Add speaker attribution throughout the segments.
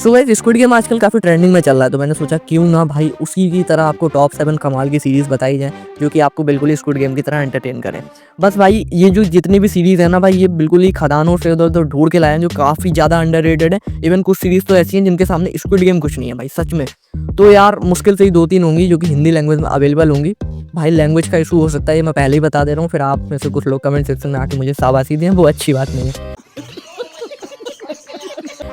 Speaker 1: So guys squid game आजकल काफ़ी trending में चल रहा है, तो मैंने सोचा क्यों ना भाई उसी की तरह आपको टॉप 7 कमाल की सीरीज़ बताई जाए जो कि आपको बिल्कुल ही स्क्विड गेम की तरह एंटरटेन करें। बस भाई ये जो जितनी भी सीरीज़ है ना भाई, ये बिल्कुल ही खदानों से उधर-उधर ढूँढ के लाए हैं जो काफ़ी ज़्यादा अंडररेटेड है। इवन कुछ सीरीज़ तो ऐसी हैं जिनके सामने स्क्विड गेम कुछ नहीं है भाई, सच में। तो यार मुश्किल से ही 2-3 होंगी जो कि हिंदी लैंग्वेज में अवेलेबल होंगी। भाई लैंग्वेज का इशू हो सकता है, ये मैं पहले ही बता दे रहा हूँ, फिर आप में से कुछ लोग कमेंट सेक्शन में आके मुझे शाबाशी दें, वो अच्छी बात नहीं है।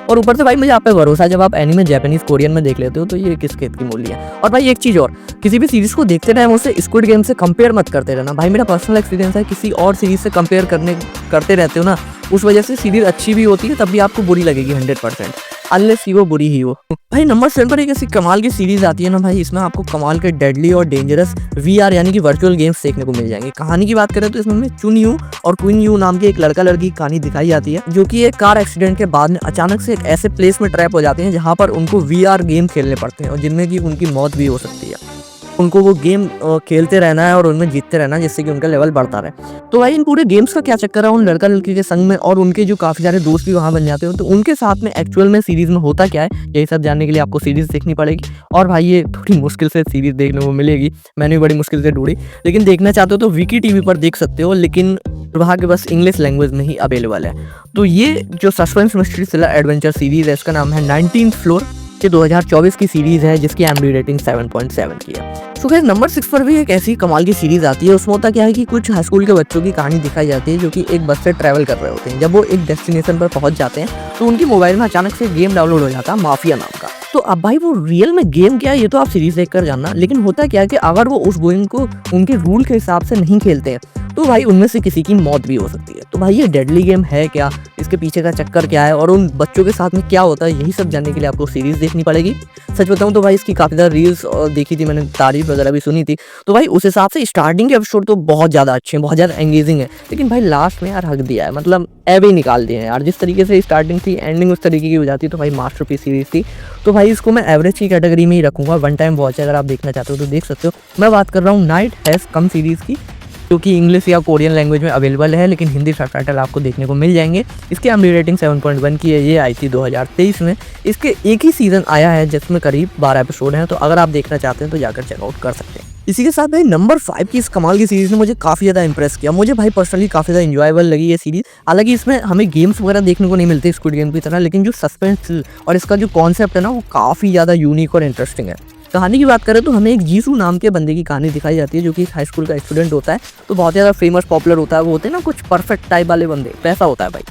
Speaker 1: और ऊपर से भाई मुझे आप पे भरोसा है, जब आप एनीमे जापानीज कोरियन में देख लेते हो तो ये किस खेत की मूली है। और भाई एक चीज़ और, किसी भी सीरीज़ को देखते टाइम उसे स्क्विड गेम से कंपेयर मत करते रहना। भाई मेरा पर्सनल एक्सपीरियंस है, किसी और सीरीज़ से कंपेयर करते रहते हो ना, उस वजह से सीरीज़ अच्छी भी होती है तब भी आपको बुरी लगेगी 100%, अनलेस ही वो बुरी ही हो। भाई नंबर 7 पर एक ऐसी कमाल की सीरीज़ आती है ना भाई, इसमें आपको कमाल के डेडली और डेंजरस VR यानी कि वर्चुअल गेम्स देखने को मिल जाएंगे। कहानी की बात करें तो इसमें चुन यू और क्वीन यू नाम के एक लड़का लड़की की कहानी दिखाई जाती है, जो कि एक कार एक्सीडेंट के बाद में अचानक से एक ऐसे प्लेस में ट्रैप हो जाते हैं जहाँ पर उनको VR गेम खेलने पड़ते हैं और जिनमें कि उनकी मौत भी हो सकती है। उनको वो गेम खेलते रहना है और उनमें जीतते रहना है जिससे कि उनका लेवल बढ़ता रहे। तो भाई इन पूरे गेम्स का क्या चक्कर है उन लड़का लड़की के संग में, और उनके जो काफ़ी सारे दोस्त भी वहाँ बन जाते हो, तो उनके साथ में एक्चुअल में सीरीज़ में होता क्या है, यही सब जानने के लिए आपको सीरीज़ देखनी पड़ेगी। और भाई ये थोड़ी मुश्किल से सीरीज़ देखने को मिलेगी, मैंने भी बड़ी मुश्किल से ढूंढी, लेकिन देखना चाहते हो तो विकी टीवी पर देख सकते हो, लेकिन दुर्भाग्यवश इंग्लिश लैंग्वेज में ही अवेलेबल है। तो ये जो suspense mystery thriller adventure series है, इसका नाम है 19th फ्लोर, ये 2024 की सीरीज़ है जिसकी IMDb रेटिंग 7.7 की है। सो गाइस नंबर 6 पर भी एक ऐसी कमाल की सीरीज़ आती है। उसमें होता क्या है कि कुछ हाई स्कूल के बच्चों की कहानी दिखाई जाती है जो कि एक बस से ट्रैवल कर रहे होते हैं। जब वो एक डेस्टिनेशन पर पहुंच जाते हैं तो उनकी मोबाइल में अचानक से गेम डाउनलोड हो जाता है माफिया नाम का। तो अब भाई वो रियल में गेम क्या है ये तो आप सीरीज देखकर जानना, लेकिन होता क्या है कि अगर वो उस गेम को उनके रूल के हिसाब से नहीं खेलते हैं तो भाई उनमें से किसी की मौत भी हो सकती है। तो भाई ये डेडली गेम है क्या, इसके पीछे का चक्कर क्या है और उन बच्चों के साथ में क्या होता है, यही सब जानने के लिए आपको सीरीज देखनी पड़ेगी। सच बताऊं तो भाई इसकी काफ़ी ज़्यादा रील्स देखी थी मैंने, तारीफ वगैरह भी सुनी थी, तो भाई उस हिसाब से स्टार्टिंग के एपिसोड तो बहुत ज़्यादा अच्छे हैं, बहुत ज़्यादा एंगेजिंग है, लेकिन भाई लास्ट में यार हक दिया है, मतलब ऐब ही निकाल दिए हैं यार। जिस तरीके से स्टार्टिंग थी एंडिंग उस तरीके की हो जाती तो भाई मास्टरपीस सीरीज थी। तो भाई इसको मैं एवरेज की कैटेगरी में ही रखूँगा, वन टाइम वॉच है, अगर आप देखना चाहते हो तो देख सकते हो। मैं बात कर रहा हूँ नाइट हैज़ कम सीरीज़ की, जो कि इंग्लिश या कोरियन लैंग्वेज में अवेलेबल है, लेकिन हिंदी सबटाइटल आपको देखने को मिल जाएंगे। इसकी IMDb रेटिंग 7.1 की है, ये आई थी 2023 में। इसके एक ही सीज़न आया है जिसमें करीब 12 एपिसोड हैं, तो अगर आप देखना चाहते हैं तो जाकर चेकआउट कर सकते हैं। इसी के साथ भाई नंबर 5 की इस कमाल की सीरीज़ ने मुझे काफ़ी ज़्यादा इंप्रेस किया। मुझे भाई पर्सनली काफ़ी ज़्यादा इंजॉयबल लगी ये सीरीज़। हालांकि इसमें हमें गेम्स वगैरह देखने को नहीं मिलते स्क्विड गेम की तरह, लेकिन जो सस्पेंस और इसका जो कॉन्सेप्ट है ना वो काफ़ी ज़्यादा यूनिक और इंटरेस्टिंग है। कहानी की बात करें तो हमें एक जीसू नाम के बंदे की कहानी दिखाई जाती है जो कि हाई स्कूल का स्टूडेंट होता है, तो बहुत ज़्यादा फेमस पॉपुलर होता है। वो होते हैं ना कुछ परफेक्ट टाइप वाले बंदे, पैसा होता है भाई।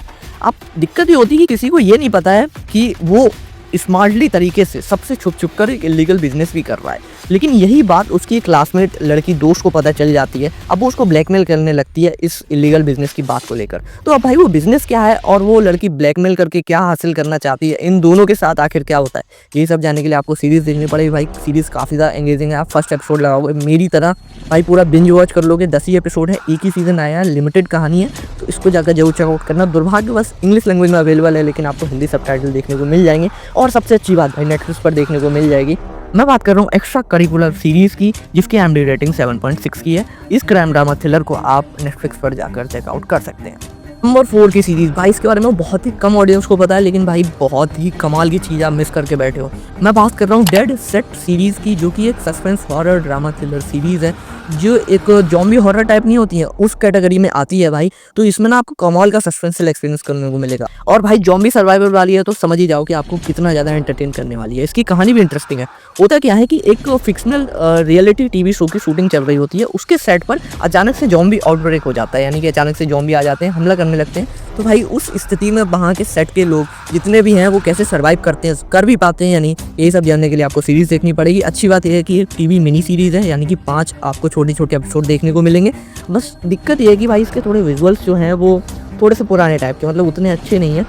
Speaker 1: अब दिक्कत ये होती है कि किसी को ये नहीं पता है कि वो स्मार्टली तरीके से सबसे छुप कर एक इलीगल बिजनेस भी कर रहा है, लेकिन यही बात उसकी एक क्लासमेट लड़की दोस्त को पता चल जाती है। अब वो उसको ब्लैकमेल करने लगती है इस इलीगल बिजनेस की बात को लेकर। तो अब भाई वो बिजनेस क्या है और वो लड़की ब्लैकमेल करके क्या हासिल करना चाहती है, इन दोनों के साथ आखिर क्या होता है, यही सब जानने के लिए आपको सीरीज़ देखनी पड़ेगी। भाई सीरीज़ काफ़ी ज़्यादा एंगेजिंग है, आप फर्स्ट एपिसोड लगाओगे मेरी तरह भाई पूरा बिंज वॉच कर लोगे। 10 ही एपिसोड है, एक ही सीज़न आया है, लिमिटेड कहानी है, तो इसको जाकर जरूर चेकआउट करना। दुर्भाग्यवश इंग्लिश लैंग्वेज में अवेलेबल है, लेकिन आपको हिंदी सबटाइटल देखने को मिल जाएंगे, और सबसे अच्छी बात भाई नेटफ्लिक्स पर देखने को मिल जाएगी। मैं बात कर रहा हूँ एक्स्ट्रा करिकुलर सीरीज़ की, जिसकी IMDb रेटिंग 7.6 की है। इस क्राइम ड्रामा थ्रिलर को आप नेटफ्लिक्स पर जाकर चेकआउट कर सकते हैं। नंबर 4 की सीरीज़, भाई इसके बारे में बहुत ही कम ऑडियंस को पता है, लेकिन भाई बहुत ही कमाल की चीज़ आप मिस करके बैठे हो। मैं बात कर रहा हूँ डेड सेट सीरीज़ की, जो कि एक suspense horror drama thriller series है, जो एक जॉम्बी हॉरर टाइप नहीं होती है उस कैटेगरी में आती है भाई। तो इसमें ना आपको कमाल का सस्पेंशियल एक्सपीरियंस करने को मिलेगा, और भाई जॉम्बी सर्वाइवल वाली है तो समझ ही जाओ कि आपको कितना ज़्यादा एंटरटेन करने वाली है। इसकी कहानी भी इंटरेस्टिंग है। होता क्या है कि एक फिक्शनल रियलिटी TV शो की शूटिंग चल रही होती है, उसके सेट पर अचानक से जॉम्बी आउटब्रेक हो जाता है, यानी कि अचानक से जॉम्बी आ जाते हैं, हमला करने लगते हैं। तो भाई उस स्थिति में वहाँ के सेट के लोग जितने भी हैं वो कैसे सर्वाइव करते हैं, कर भी पाते हैं या नहीं, यही सब जानने के लिए आपको सीरीज़ देखनी पड़ेगी। अच्छी बात यह है कि ये TV मिनी सीरीज़ है, यानी कि 5 आपको छोटे छोटे एपिसोड देखने को मिलेंगे। बस दिक्कत ये है कि भाई इसके थोड़े विजुअल्स जो हैं वो थोड़े से पुराने टाइप के, मतलब उतने अच्छे नहीं हैं।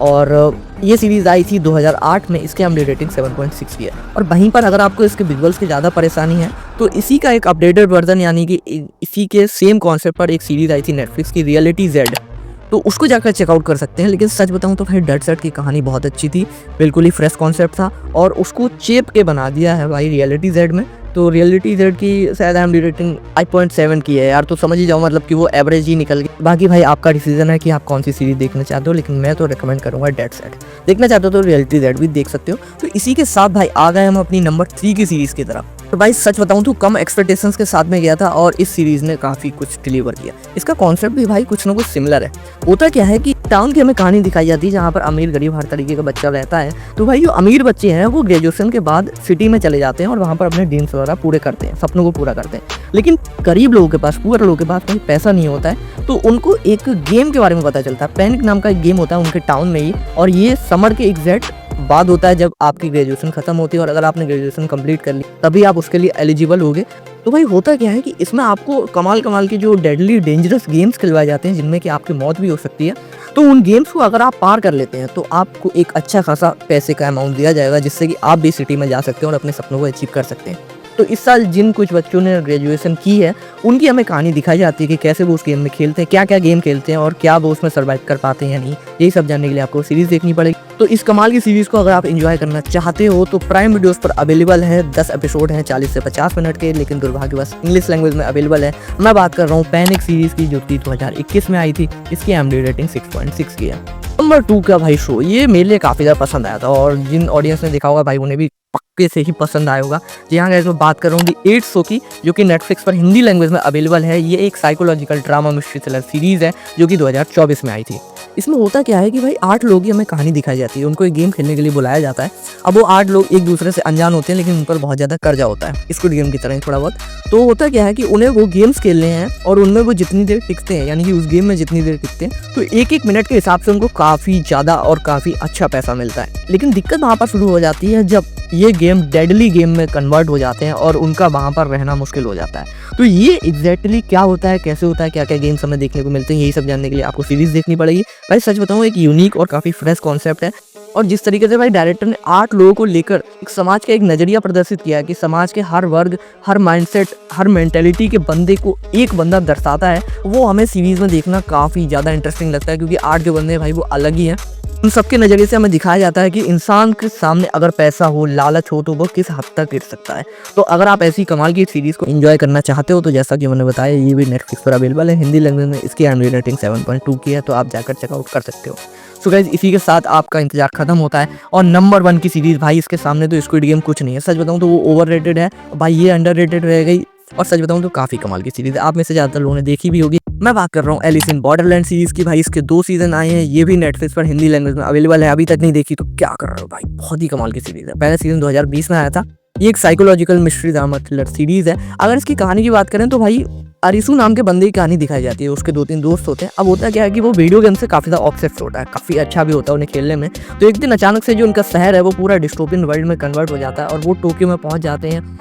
Speaker 1: और ये सीरीज़ आई थी 2008 में, इसके IMDb रेटिंग 7.6 की है। और वहीं पर अगर आपको इसके विजुअल्स की ज़्यादा परेशानी है तो इसी का एक अपडेटेड वर्जन, यानी कि इसी के सेम कॉन्सेप्ट पर एक सीरीज़ आई थी नेटफ्लिक्स की, रियलिटी जेड, तो उसको जाकर चेकआउट कर सकते हैं। लेकिन सच बताऊं तो भाई डेड सेट की कहानी बहुत अच्छी थी, बिल्कुल ही फ्रेश कॉन्सेप्ट था, और उसको चेप के बना दिया है भाई रियलिटी जेड में। तो रियलिटी जेड की शायद IMDb रेटिंग 5.7 की है यार, तो समझ ही जाओ मतलब कि वो एवरेज ही निकल गई। बाकी भाई आपका डिसीजन है कि आप कौन सी सीरीज देखना चाहते हो, लेकिन मैं तो रिकमेंड करूंगा डेड सेट। देखना चाहते हो तो रियलिटी जेड भी देख सकते हो। तो इसी के साथ भाई आ गए हम अपनी नंबर 3 की सीरीज की तरफ। तो भाई सच बताऊं तो कम एक्सपेक्टेशंस के साथ में गया था और इस सीरीज ने काफी कुछ डिलीवर किया। इसका कॉन्सेप्ट भी भाई कुछ ना कुछ सिमिलर है। होता क्या है कि टाउन की हमें कहानी दिखाई जाती है जहाँ पर अमीर गरीब हर तरीके का बच्चा रहता है। तो भाई जो अमीर बच्चे हैं वो ग्रेजुएशन के बाद सिटी में चले जाते हैं और वहाँ पर अपने ड्रीम्स वगैरह पूरे करते हैं, सपनों को पूरा करते हैं। लेकिन गरीब लोगों के पास, पुअर लोगों के पास भाई पैसा नहीं होता है, तो उनको एक गेम के बारे में पता चलता है। पैनिक नाम का एक गेम होता है उनके टाउन में ही, और ये समर के एग्जैक्ट बाद होता है जब आपकी ग्रेजुएशन खत्म होती है, और अगर आपने ग्रेजुएशन कंप्लीट कर ली तभी आप उसके लिए एलिजिबल होगे। तो भाई होता क्या है कि इसमें आपको कमाल कमाल के जो डेडली डेंजरस गेम्स खिलवाए जाते हैं जिनमें कि आपकी मौत भी हो सकती है। तो उन गेम्स को अगर आप पार कर लेते हैं तो आपको एक अच्छा खासा पैसे का अमाउंट दिया जाएगा, जिससे कि आप भी सिटी में जा सकते हैं और अपने सपनों को अचीव कर सकते हैं। तो इस साल जिन कुछ बच्चों ने ग्रेजुएशन की है उनकी हमें कहानी दिखाई जाती है कि कैसे वो उस गेम में खेलते हैं, क्या क्या गेम खेलते हैं और क्या वो उसमें सर्वाइव कर पाते हैं या नहीं। यही सब जानने के लिए आपको सीरीज देखनी पड़ेगी। तो इस कमाल की सीरीज को अगर आप एंजॉय करना चाहते हो तो प्राइम वीडियोस पर अवेलेबल है। 10 एपिसोड हैं 40 से 50 मिनट के, लेकिन दुर्भाग्यवश इंग्लिश लैंग्वेज में अवेलेबल है। मैं बात कर रहा हूँ पैनिक सीरीज की, जो कि 2021 में आई थी। इसकी IMDb रेटिंग 6.6 की है। नंबर 2 का भाई शो, ये मेरे लिए काफ़ी ज़्यादा पसंद आया था और जिन ऑडियंस ने देखा होगा भाई उन्हें भी पक्के से ही पसंद आया होगा। जी हाँ गाइस, मैं बात कर रहा हूँ दी 8 शो की, जो कि नेटफ्लिक्स पर हिंदी लैंग्वेज में अवेलेबल है। ये एक psychological drama mystery thriller series है जो कि 2024 में आई थी। इसमें होता क्या है कि भाई 8 लोग की हमें कहानी दिखाई जाती है। उनको एक गेम खेलने के लिए बुलाया जाता है। अब वो 8 लोग एक दूसरे से अनजान होते हैं, लेकिन उन पर बहुत ज़्यादा कर्जा होता है, स्क्विड गेम की तरह ही थोड़ा बहुत। तो होता क्या है कि उन्हें वो गेम्स खेलने हैं और उनमें वो जितनी देर टिकते हैं, यानी कि उस गेम में जितनी देर टिकते हैं, तो एक मिनट के हिसाब से उनको काफ़ी ज़्यादा और काफ़ी अच्छा पैसा मिलता है। लेकिन दिक्कत वहाँ पर शुरू हो जाती है जब ये गेम डेडली गेम में कन्वर्ट हो जाते हैं और उनका वहाँ पर रहना मुश्किल हो जाता है। तो ये एग्जैक्टली क्या होता है, कैसे होता है, क्या क्या गेम्स हमें देखने को मिलते हैं, यही सब जानने के लिए आपको सीरीज देखनी पड़ेगी। भाई सच बताऊँ, एक यूनिक और काफ़ी फ्रेश कॉन्सेप्ट है। और जिस तरीके से भाई डायरेक्टर ने 8 लोगों को लेकर एक समाज का एक नज़रिया प्रदर्शित किया है कि समाज के हर वर्ग, हर माइंडसेट, हर मेंटेलिटी के बंदे को एक बंदा दर्शाता है, वो हमें सीरीज़ में देखना काफ़ी ज़्यादा इंटरेस्टिंग लगता है। क्योंकि 8 जो बंदे भाई वो अलग ही हैं। उन सबके नज़रिए से हमें दिखाया जाता है कि इंसान के सामने अगर पैसा हो, लालच हो, तो वो किस हद तक गिर सकता है। तो अगर आप ऐसी कमाल की सीरीज़ को एंजॉय करना चाहते हो तो जैसा कि मैंने बताया, ये भी नेटफ्लिक्स पर अवेलेबल है हिंदी लैंग्वेज में। इसकी IMDb रेटिंग 7.2 की है, तो आप जाकर चेकआउट कर सकते हो। सो गाइस, इसी के साथ आपका इंतजार खत्म होता है और नंबर 1 की सीरीज़ भाई, इसके सामने तो स्क्विड गेम कुछ नहीं है। सच बताऊँ तो वो ओवररेटेड है भाई, ये अंडररेटेड रह गई। और सच बताऊँ तो काफ़ी कमाल की सीरीज़ है, आप में से ज़्यादातर लोगों ने देखी भी होगी। मैं बात कर रहा हूँ एलिस इन बॉर्डरलैंड सीरीज़ की। भाई इसके 2 सीजन आए हैं, ये भी नेटफ्लिक्स पर हिंदी लैंग्वेज में अवेलेबल है। अभी तक नहीं देखी तो क्या कर रहे हो भाई, बहुत ही कमाल की सीरीज़ है। पहला सीजन 2020 में आया था। ये एक psychological mystery drama thriller series है। अगर इसकी कहानी की बात करें तो भाई अरिसू नाम के बंदे की कहानी दिखाई जाती है। उसके 2-3 दोस्त होते हैं। अब होता क्या है कि वो वीडियो गेम से काफ़ी ज़्यादा ऑब्सेस्ड होता है, काफ़ी अच्छा भी होता है उन्हें खेलने में। तो एक दिन अचानक से जो उनका शहर है वो पूरा डिस्टोपियन वर्ल्ड में कन्वर्ट हो जाता है और वो टोक्यो में पहुंच जाते हैं,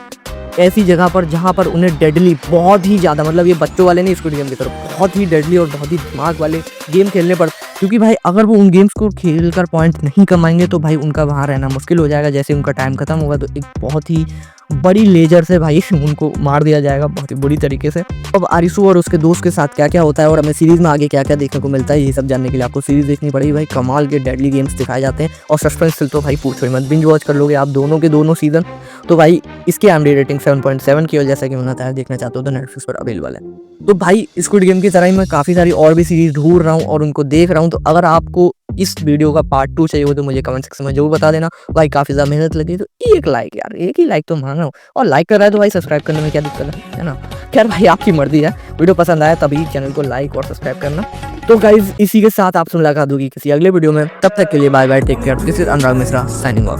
Speaker 1: ऐसी जगह पर जहाँ पर उन्हें डेडली, बहुत ही ज़्यादा, मतलब ये बच्चों वाले नहीं, स्क्विड गेम की तरफ बहुत ही डेडली और बहुत ही दिमाग वाले गेम खेलने पड़ते। क्योंकि भाई अगर वो उन गेम्स को खेल कर पॉइंट नहीं कमाएंगे तो भाई उनका वहाँ रहना मुश्किल हो जाएगा। जैसे उनका टाइम खत्म होगा तो एक बहुत ही बड़ी लेजर से भाई उनको मार दिया जाएगा बहुत ही बुरी तरीके से। अब आरिसू और उसके दोस्त के साथ क्या क्या होता है और हमें सीरीज में आगे क्या क्या देखने को मिलता है, ये सब जानने के लिए आपको सीरीज देखनी पड़ेगी। भाई कमाल के डेडली गेम्स दिखाए जाते हैं और सस्पेंस तो भाई पूछो ही मत, बिंज वॉच कर लोगे आप दोनों के दोनों सीजन। तो भाई इसकी IMDb रेटिंग 7.7 की, और जैसा कि मैंने बताया देखना चाहते हो तो नेटफ्लिक्स पर अवेलेबल है। तो भाई स्क्विड गेम की तरह ही मैं काफ़ी सारी और भी सीरीज ढूंढ रहा हूँ और उनको देख रहा हूँ। तो अगर आपको इस वीडियो का पार्ट 2 चाहिए हो तो मुझे कमेंट सेक्शन में जरूर बता देना। भाई काफ़ी ज़्यादा मेहनत लगी तो एक लाइक, यार एक ही लाइक तो मांग रहा हूँ, और लाइक कर रहा है तो भाई सब्सक्राइब करने में क्या दिक्कत है ना। खैर भाई आपकी मर्जी है, वीडियो पसंद आया तभी चैनल को लाइक और सब्सक्राइब करना। तो गाइज इसी के साथ आपसे मुलाकात होगी किसी अगले वीडियो में, तब तक के लिए bye bye, take care. This is Anurag Mishra signing of.